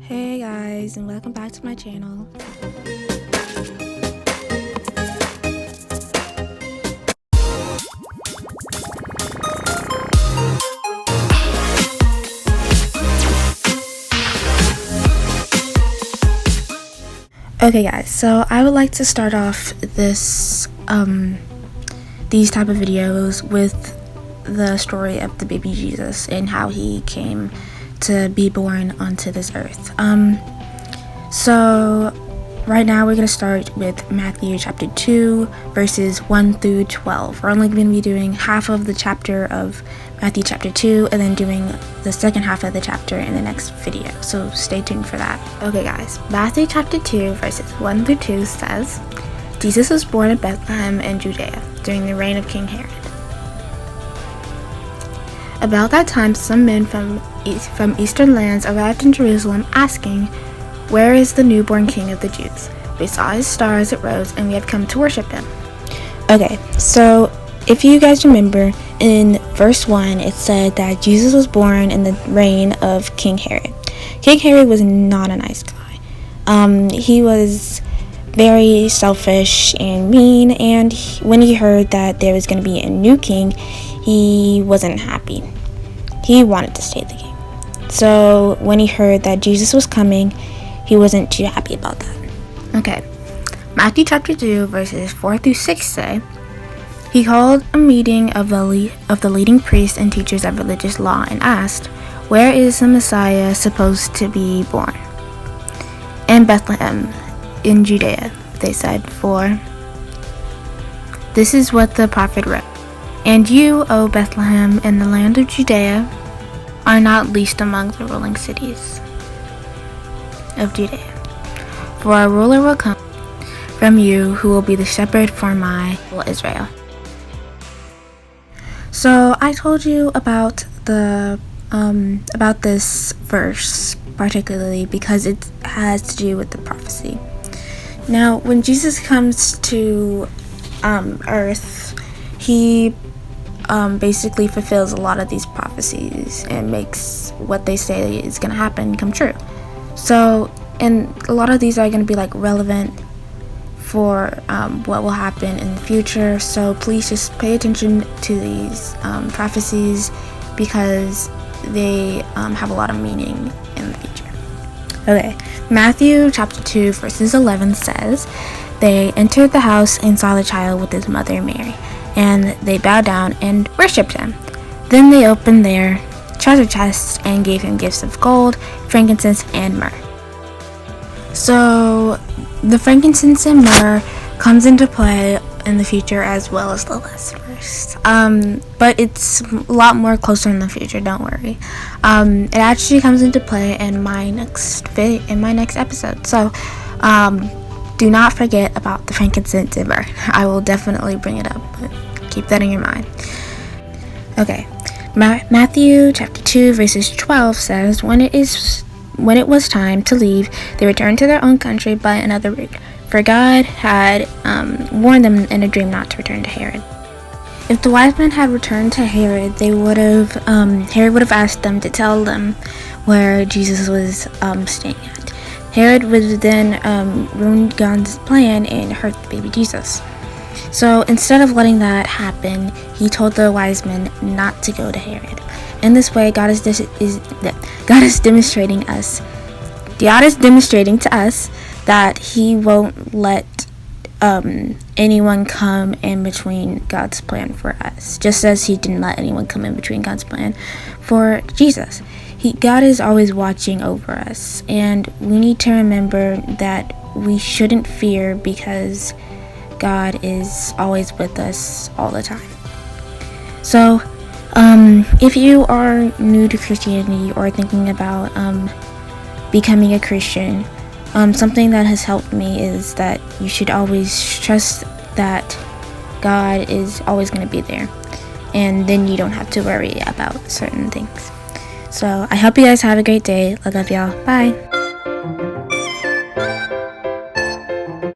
Hey guys, and welcome back to my channel. Okay guys, so I would like to start off these type of videos with the story of the baby Jesus and how he came to be born onto this earth. So right now we're going to start with Matthew chapter 2 verses 1 through 12. We're only going to be doing half of the chapter of Matthew chapter 2 and then doing the second half of the chapter in the next video, so stay tuned for that. Okay guys, Matthew chapter 2 verses 1 through 2 says, Jesus was born in Bethlehem in Judea during the reign of King Herod. About that time, some men from eastern lands arrived in Jerusalem asking, "Where is the newborn king of the Jews? We saw his star as it rose, and we have come to worship him." Okay, so if you guys remember, in verse 1, it said that Jesus was born in the reign of King Herod. King Herod was not a nice guy. He was very selfish and mean, and when he heard that there was going to be a new king, he wasn't happy. He wanted to stay the king. So when he heard that Jesus was coming, he wasn't too happy about that. Okay, Matthew chapter 2 verses 4 through 6 say, he called a meeting of the leading priests and teachers of religious law and asked, "Where is the Messiah supposed to be born?" "In Bethlehem, in Judea," they said, "for this is what the prophet wrote. And you, O Bethlehem, in the land of Judea, are not least among the ruling cities of Judea. For a ruler will come from you who will be the shepherd for my people Israel." So I told you about this verse particularly because it has to do with the prophecy. Now, when Jesus comes to earth, he basically fulfills a lot of these prophecies and makes what they say is going to happen come true. So, and a lot of these are going to be like relevant for what will happen in the future. So please just pay attention to these prophecies because they have a lot of meaning in the future. Okay, Matthew chapter 2 verses 11 says, they entered the house and saw the child with his mother Mary, and they bowed down and worshipped him. Then they opened their treasure chests and gave him gifts of gold, frankincense, and myrrh. So the frankincense and myrrh comes into play in the future as well as the last verse. But it's a lot more closer in the future, don't worry. It actually comes into play in my next episode. So do not forget about the frankincense and myrrh. I will definitely bring it up, but keep that in your mind. Okay, Matthew chapter 2 verses 12 says, when it was time to leave, they returned to their own country by another route, for God had warned them in a dream not to return to Herod. If the wise men had returned to Herod, Herod would have asked them to tell them where Jesus was staying at. Herod would then ruin God's plan and hurt the baby Jesus. So instead of letting that happen, he told the wise men not to go to Herod. In this way, God is demonstrating to us that he won't let anyone come in between God's plan for us, just as he didn't let anyone come in between God's plan for Jesus. God is always watching over us, and we need to remember that we shouldn't fear because God is always with us all the time. So if you are new to Christianity or thinking about becoming a Christian, something that has helped me is that you should always trust that God is always going to be there, and then you don't have to worry about certain things. So I hope you guys have a great day. I love y'all. Bye.